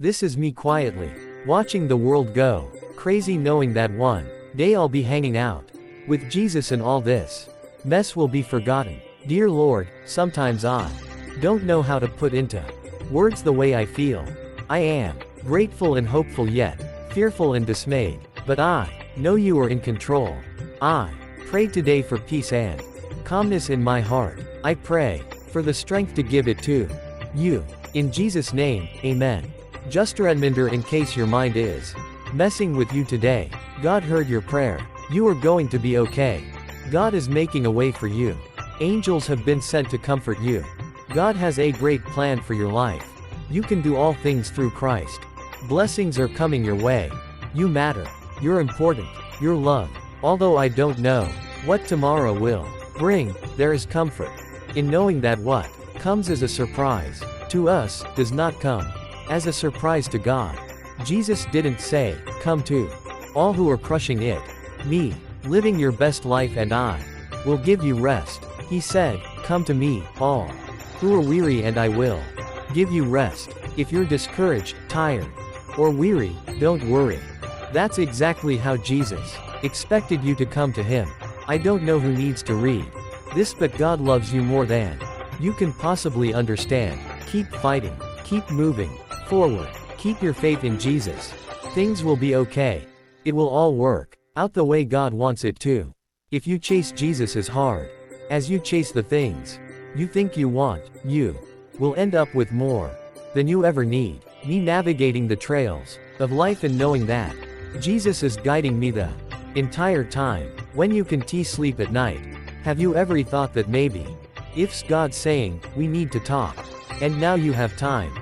This is me quietly, watching the world go crazy, knowing that one day I'll be hanging out with Jesus and all this mess will be forgotten. Dear Lord, sometimes I don't know how to put into words the way I feel. I am grateful and hopeful, yet fearful and dismayed, but I know you are in control. I pray today for peace and calmness in my heart. I pray for the strength to give it to you. In Jesus' name, amen. Just a reminder in case your mind is messing with you today. God heard your prayer. You are going to be okay. God is making a way for you. Angels have been sent to comfort you. God has a great plan for your life. You can do all things through Christ. Blessings are coming your way. You matter. You're important. You're loved. Although I don't know what tomorrow will bring, there is comfort in knowing that what comes as a surprise to us does not come as a surprise to God. Jesus didn't say, "Come to all who are crushing it, me, living your best life and I will give you rest." He said, "Come to me, all who are weary, and I will give you rest." If you're discouraged, tired, or weary, don't worry. That's exactly how Jesus expected you to come to Him. I don't know who needs to read this, but God loves you more than you can possibly understand. Keep fighting. Keep moving forward. Keep your faith in Jesus. Things will be okay. It will all work out the way God wants it to. If you chase Jesus as hard as you chase the things you think you want, you will end up with more than you ever need. Me navigating the trails of life and knowing that Jesus is guiding me the entire time. When you can sleep at night, have you ever thought that maybe it's God saying, "We need to talk"? And now you have time.